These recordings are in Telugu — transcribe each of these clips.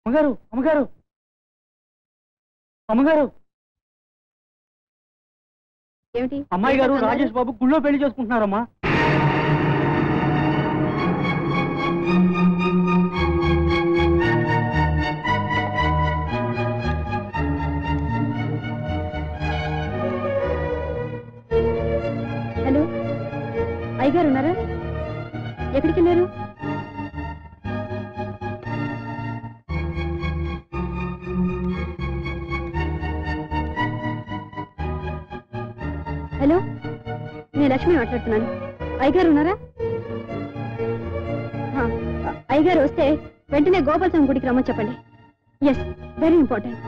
అమ్మగారు అమ్మగారు అమ్మగారు ఏమిటి? అమ్మాయి గారు రాజేష్ బాబు గుళ్ళో పెళ్లి చేసుకుంటున్నారమ్మా. హలో, అయ్యగారు ఉన్నారా? ఎక్కడికి వెళ్ళారు? హలో, నేను లక్ష్మి మాట్లాడుతున్నాను. అయ్యగారు ఉన్నారా? అయ్యగారు వస్తే వెంటనే గోపాలస్వామి గుడికి రమ్మని చెప్పండి. Yes, very important.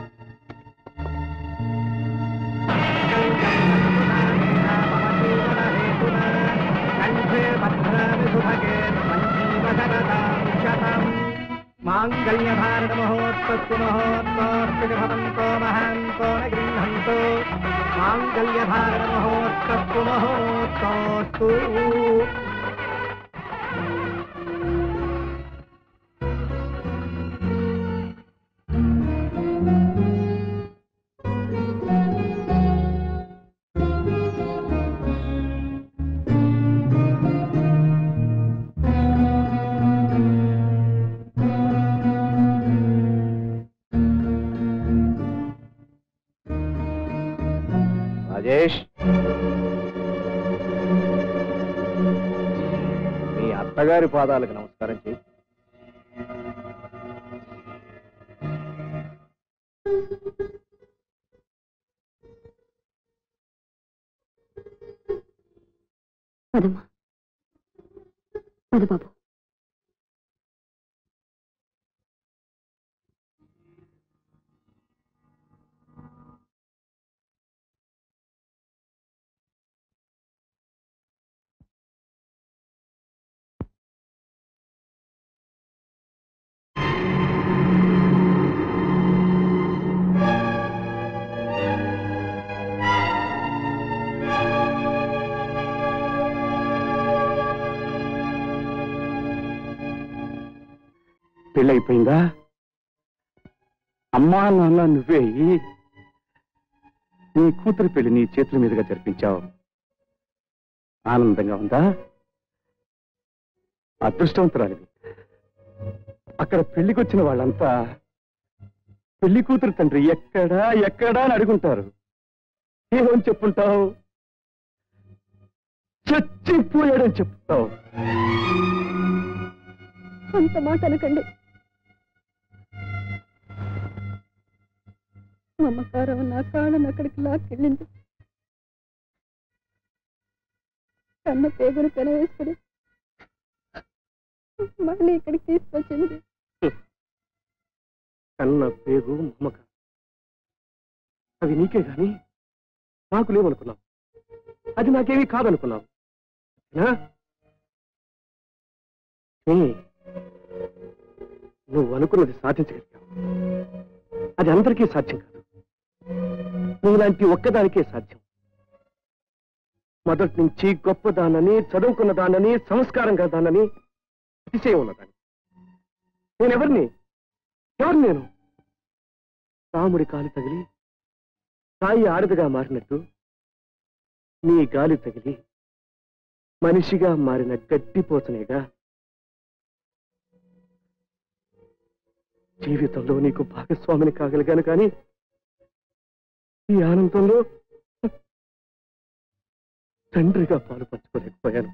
మాంగళ్యధారణ మహోత్పత్తి మహోత్సవంతో మహాంతో గృహంతో మాంగళ్యధారణ మహోత్పత్తి మహోత్సవస్తు. రాజేష్, మీ అత్తగారి పాదాలకు నమస్కారం చేయి. పదమ్మా, పద బాబు. పెళ్ళైపోయిందా? అమ్మా నాన్న నువ్వే నీ కూతురు పెళ్లి నీ చేతుల మీదుగా జరిపించావు. ఆనందంగా ఉందా? అదృష్టవంతురాలివి. అక్కడ పెళ్లికి వచ్చిన వాళ్ళంతా పెళ్లి కూతురు తండ్రి ఎక్కడా ఎక్కడా అని అడుగుంటారు. ఏమని చెప్పుంటావు? చచ్చిపోయాడని చెప్తావు. అంత మాట అనకండి. మమకారం నా కాళ్ళను అక్కడికి లాక్కెళ్ళింది. కన్న పేగును పెనవేసుకుని మళ్ళీ ఇక్కడికి తీసుకొచ్చింది. కన్న పేగు మమకారం అవి నీకే గాని నాకు లేవనుకున్నావు. అది నాకేమీ కాదనుకున్నావు. నువ్వు అనుకున్నది సాధించగలిగావు. అది అందరికీ సాధ్యం కాదు. నువ్వులాంటి ఒక్కదానికే సాధ్యం. మొదటి నుంచి గొప్పదానని, చదువుకున్న దానని, సంస్కారంగా దానని, అతిశయం ఉన్నదాన్ని. నేనెవరిని? ఎవరు నేను? రాముడి కాలి తగిలి సాయి ఆడదిగా మారినట్టు నీ గాలి తగిలి మనిషిగా మారిన గడ్డిపోతనేగా. జీవితంలో నీకు భాగస్వామిని కాగలిగాను కానీ ఈ ఆనందంలో తండ్రిగా పాలు పంచుకోలేకపోయాను.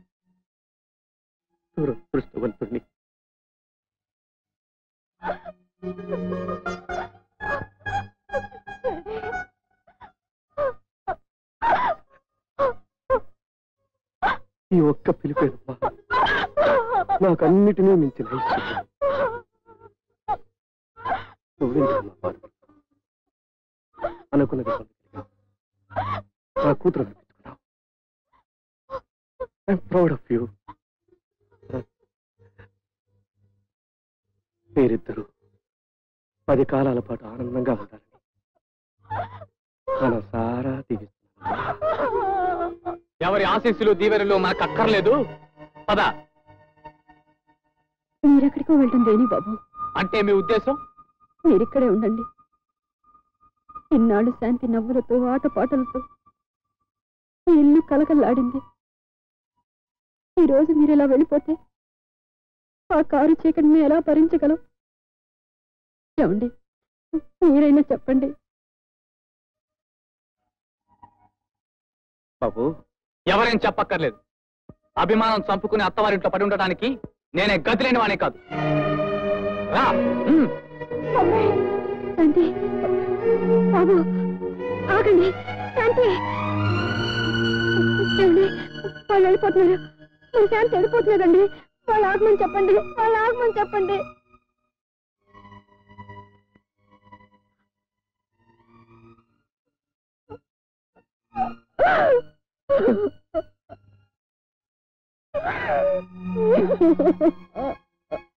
దురదృష్టవంతుణ్ణి. ఈ ఒక్క పిలిపేనమ్మా నాకన్నిటినీ మించిన ఐశ్వర్యం. నువ్వేంటమ్మా బాధపడతావు? అనుకున్నది నా కూతురు అనిపించుకున్నావు. I'm proud of you. మీరిద్దరూ 10 కాలాల పాటు ఆనందంగా ఉండాలని మనసారా దీవిస్తున్నాను. ఎవరి ఆశీస్సులు దీవెనలు మనకు అక్కర్లేదు. పద. మీరెక్కడికో వెళ్ళటం దేని బాబు? అంటే మీ ఉద్దేశం? మీరిక్కడే ఉండండి. ఇన్నాళ్ళు శాంతి నవ్వులతో ఆటపాటలతో ఈ ఇల్లు కలకల్లాడింది. ఈరోజు మీరు ఇలా వెళ్ళిపోతే ఆ కారు చీకటిని ఎలా భరించగలం? ఏమండి, మీరైనా చెప్పండి. బాబు, ఎవరేం చెప్పక్కర్లేదు. అభిమానం చంపుకుని అత్తవారింట్లో పడి ఉండటానికి నేనే గతి లేని వాడే కాదు. రా. శాంతి, బాబు ఆగండి. శాంతి, ఏమండి, వాళ్ళు వెళ్ళిపోతున్నారు. మీరు శాంతి వెళ్ళిపోతున్నారండి. వాళ్ళు ఆగమని చెప్పండి. వాళ్ళు ఆగమని చెప్పండి.